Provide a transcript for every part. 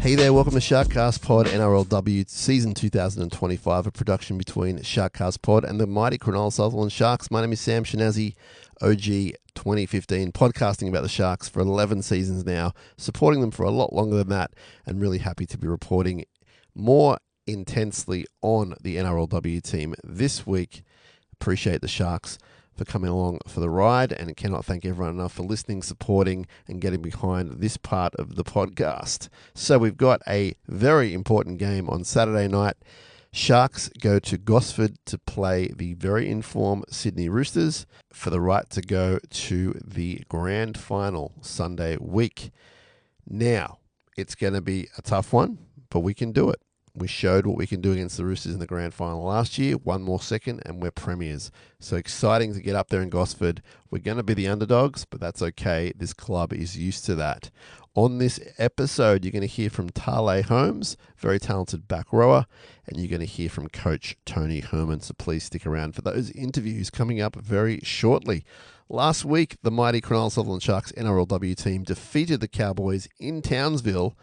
Hey there, welcome to SharkCast Pod NRLW Season 2025, a production between SharkCast Pod and the mighty Cronulla Sharks. My name is Sam Shinazi, OG 2015, podcasting about the Sharks for 11 seasons now, supporting them for a lot longer than that, and really happy to be reporting more intensely on the NRLW team this week. Appreciate the Sharks for coming along for the ride, and cannot thank everyone enough for listening, supporting, and getting behind this part of the podcast. So we've got a very important game on Saturday night. Sharks go to Gosford to play the very informed Sydney Roosters for the right to go to the grand final Sunday week. Now, it's going to be a tough one, but we can do it. We showed what we can do against the Roosters in the grand final last year. One more second and we're premiers. So exciting to get up there in Gosford. We're going to be the underdogs, but that's okay. This club is used to that. On this episode, you're going to hear from TALEI Holmes, very talented back rower, and you're going to hear from Coach Tony Herman. So please stick around for those interviews coming up very shortly. Last week, the mighty Cronulla Sharks NRLW team defeated the Cowboys in Townsville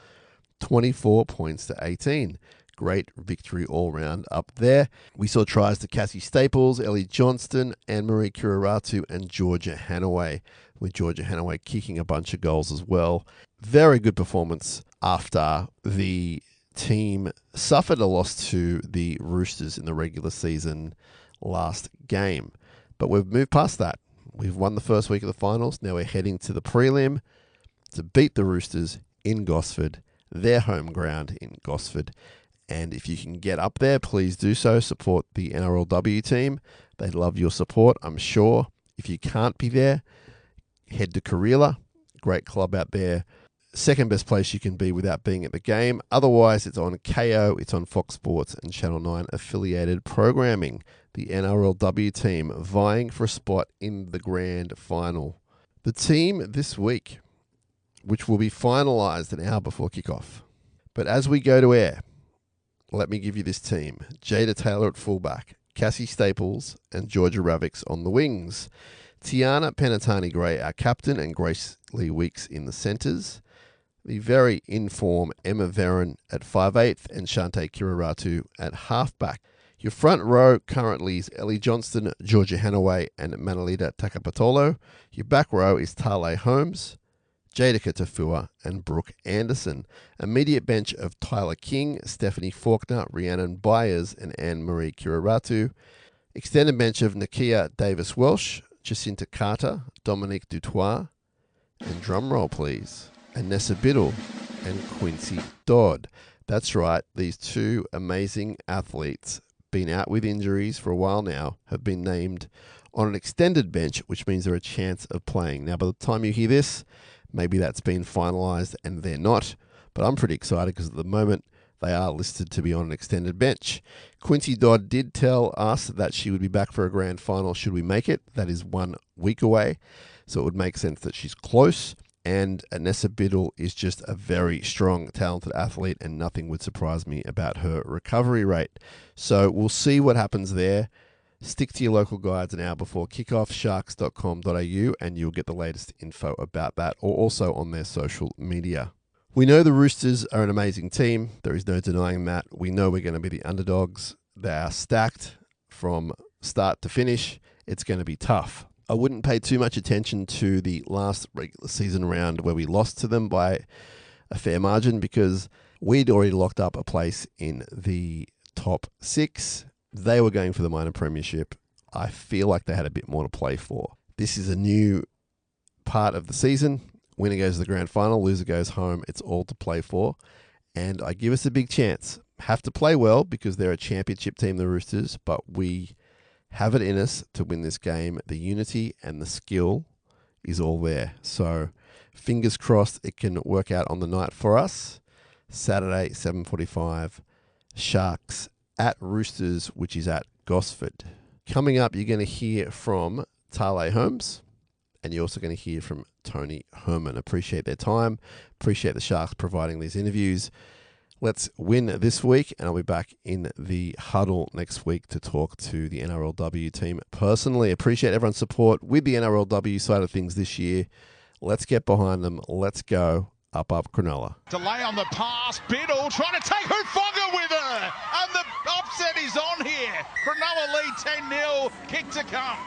24 points to 18. Great victory all round up there. We saw tries to Cassie Staples, Ellie Johnston, Anne-Marie Kiraratu, and Georgia Hanaway, with Georgia Hanaway kicking a bunch of goals as well. Very good performance after the team suffered a loss to the Roosters in the regular season last game. But we've moved past that. We've won the first week of the finals. Now we're heading to the prelim to beat the Roosters in Gosford, their home ground in Gosford. And if you can get up there, please do so. Support the NRLW team. They'd love your support, I'm sure. If you can't be there, head to Cronulla. Great club out there. Second best place you can be without being at the game. Otherwise, it's on KO, it's on Fox Sports and Channel 9 affiliated programming. The NRLW team vying for a spot in the grand final. The team this week, which will be finalised an hour before kickoff. But as we go to air, let me give you this team. Jada Taylor at fullback, Cassie Staples and Georgia Ravix on the wings. Tiana Penatani-Gray, our captain, and Grace Lee Weeks in the centres. The very in-form Emma Veron at 5'8" and Shante Kiraratu at halfback. Your front row currently is Ellie Johnston, Georgia Hanaway, and Manalita Takapatolo. Your back row is TALEI Holmes, Jadika Tafua, and Brooke Anderson. Immediate bench of Tyler King, Stephanie Faulkner, Rhiannon Byers, and Anne-Marie Kiraratu. Extended bench of Nakia Davis-Welsh, Jacinta Carter, Dominique Dutois, and drumroll please, Anessa Biddle and Quincy Dodd. That's right, these two amazing athletes, been out with injuries for a while now, have been named on an extended bench, which means they're a chance of playing. Now, by the time you hear this, maybe that's been finalised and they're not, but I'm pretty excited because at the moment they are listed to be on an extended bench. Quincy Dodd did tell us that she would be back for a grand final should we make it. That is 1 week away, so it would make sense that she's close. And Anessa Biddle is just a very strong, talented athlete, and nothing would surprise me about her recovery rate. So we'll see what happens there. Stick to your local guides an hour before kickoff, sharks.com.au, and you'll get the latest info about that, or also on their social media. We know the Roosters are an amazing team. There is no denying that. We know we're going to be the underdogs. They are stacked from start to finish. It's going to be tough. I wouldn't pay too much attention to the last regular season round where we lost to them by a fair margin because we'd already locked up a place in the top 6. They were going for the minor premiership. I feel like they had a bit more to play for. This is a new part of the season. Winner goes to the grand final, loser goes home. It's all to play for. And I give us a big chance. Have to play well because they're a championship team, the Roosters, but we have it in us to win this game. The unity and the skill is all there. So fingers crossed it can work out on the night for us. Saturday, 7:45, Sharks at Roosters, which is at Gosford. Coming up, you're going to hear from TALEI Holmes, and you're also going to hear from Tony Herman. Appreciate their time. Appreciate the Sharks providing these interviews. Let's win this week, and I'll be back in the huddle next week to talk to the NRLW team personally. Appreciate everyone's support with the NRLW side of things this year. Let's get behind them. Let's go. up Cronulla. Delay on the pass, Biddle trying to take Hufanga with her, and the upset is on here. Cronulla lead 10-0, kick to come.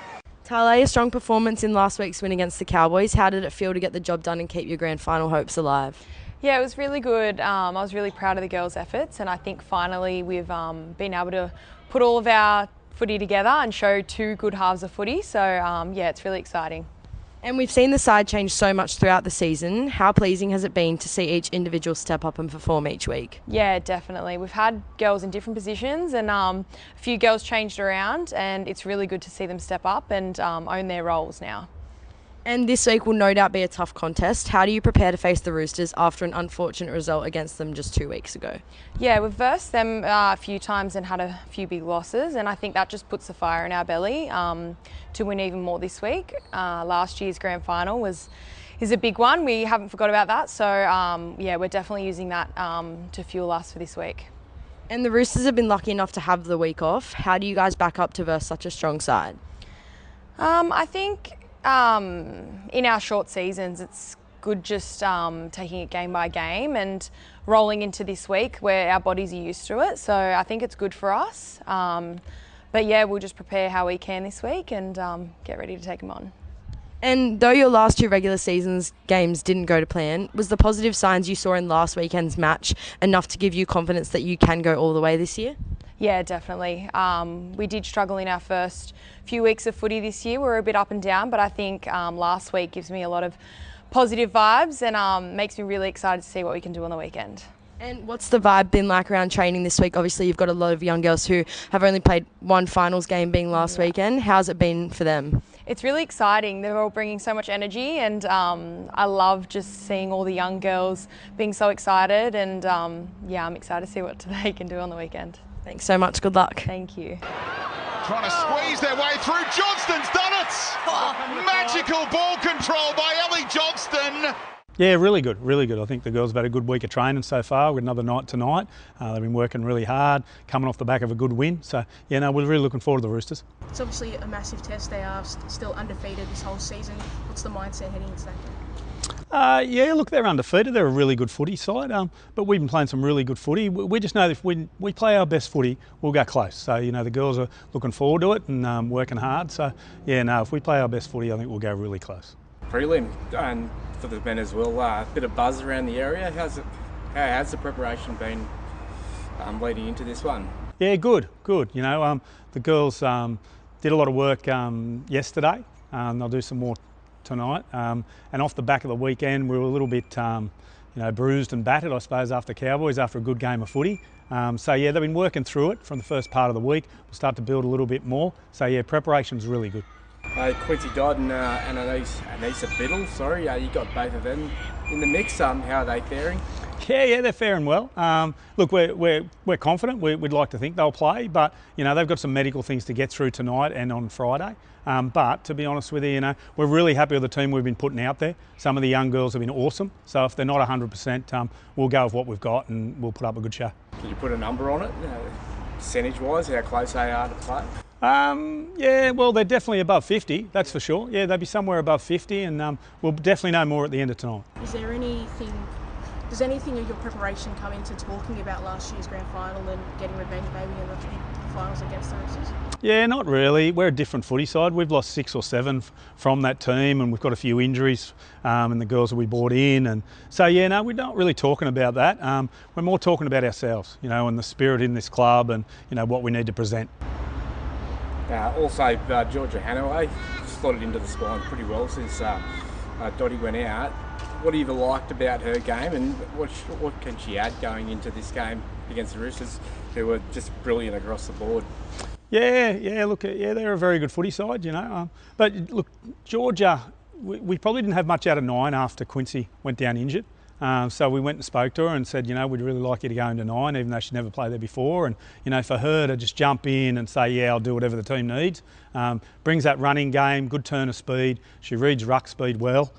TALEI, a strong performance in last week's win against the Cowboys. How did it feel to get the job done and keep your grand final hopes alive? Yeah, it was really good. I was really proud of the girls' efforts, and I think finally we've been able to put all of our footy together and show two good halves of footy. So yeah, it's really exciting. And we've seen the side change so much throughout the season. How pleasing has it been to see each individual step up and perform each week? Yeah, definitely. We've had girls in different positions, and a few girls changed around, and it's really good to see them step up and own their roles now. And this week will no doubt be a tough contest. How do you prepare to face the Roosters after an unfortunate result against them just 2 weeks ago? Yeah, we've versed them a few times and had a few big losses, and I think that just puts the fire in our belly to win even more this week. Last year's grand final is a big one. We haven't forgot about that, so yeah, we're definitely using that to fuel us for this week. And the Roosters have been lucky enough to have the week off. How do you guys back up to verse such a strong side? I think in our short seasons, it's good just taking it game by game and rolling into this week where our bodies are used to it. So I think it's good for us. But yeah, we'll just prepare how we can this week and get ready to take them on. And though your last two regular seasons games didn't go to plan, was the positive signs you saw in last weekend's match enough to give you confidence that you can go all the way this year? Yeah, definitely. We did struggle in our first few weeks of footy this year. We were a bit up and down, but I think last week gives me a lot of positive vibes and makes me really excited to see what we can do on the weekend. And what's the vibe been like around training this week? Obviously, you've got a lot of young girls who have only played one finals game being last weekend. How's it been for them? It's really exciting. They're all bringing so much energy, and I love just seeing all the young girls being so excited, and yeah, I'm excited to see what they can do on the weekend. Thanks so much. Good luck. Thank you. Trying to squeeze their way through. Johnston's done it! Magical ball control by Ellie Johnston. Yeah, really good, really good. I think the girls have had a good week of training so far. We've got another night tonight. They've been working really hard, coming off the back of a good win. So, yeah, no, we're really looking forward to the Roosters. It's obviously a massive test. They are still undefeated this whole season. What's the mindset heading into that game? Yeah, look, they're undefeated. They're a really good footy side, but we've been playing some really good footy. We just know that if we play our best footy, we'll go close. So, you know, the girls are looking forward to it and working hard. So, yeah, no, if we play our best footy, I think we'll go really close. Prelim and for the men as well, a bit of buzz around the area. How has the preparation been leading into this one? Yeah, good. You know, the girls did a lot of work yesterday. They'll do some more tonight. And off the back of the weekend, we were a little bit, you know, bruised and battered, I suppose, after Cowboys, after a good game of footy. So yeah, they've been working through it from the first part of the week. We'll start to build a little bit more. So yeah, preparation's really good. Quincy Dodd and Anissa Biddle, you got both of them in the mix. How are they faring? Yeah, they're faring well. Look, we're confident. We'd like to think they'll play, but you know they've got some medical things to get through tonight and on Friday. But to be honest with you, you know we're really happy with the team we've been putting out there. Some of the young girls have been awesome. So if they're not 100%, we'll go with what we've got and we'll put up a good show. Can you put a number on it, percentage-wise, how close they are to play? Yeah, well, they're definitely above 50, that's for sure. Yeah, they'll be somewhere above 50, and we'll definitely know more at the end of tonight. Does anything of your preparation come into talking about last year's grand final and getting revenge maybe in the finals against the Roosters? Yeah, not really. We're a different footy side. We've lost 6 or 7 from that team, and we've got a few injuries, and the girls that we brought in. And so, yeah, no, we're not really talking about that. We're more talking about ourselves, you know, and the spirit in this club and, you know, what we need to present. Also, Georgia Hannaway slotted into the spine pretty well since Dottie went out. What have you liked about her game, and what can she add going into this game against the Roosters, who were just brilliant across the board? Yeah, look, they're a very good footy side, you know. But look, Georgia, we probably didn't have much out of 9 after Quincy went down injured. So we went and spoke to her and said, you know, we'd really like you to go into 9, even though she'd never played there before. And, you know, for her to just jump in and say, yeah, I'll do whatever the team needs, brings that running game, good turn of speed. She reads ruck speed well.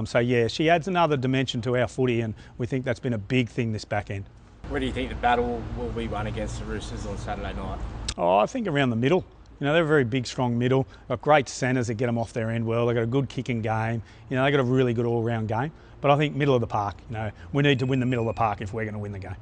So, yeah, she adds another dimension to our footy, and we think that's been a big thing this back end. Where do you think the battle will be won against the Roosters on Saturday night? Oh, I think around the middle. You know, they're a very big, strong middle. Got great centres that get them off their end well. They've got a good kicking game. You know, they've got a really good all-round game. But I think middle of the park. You know, we need to win the middle of the park if we're going to win the game.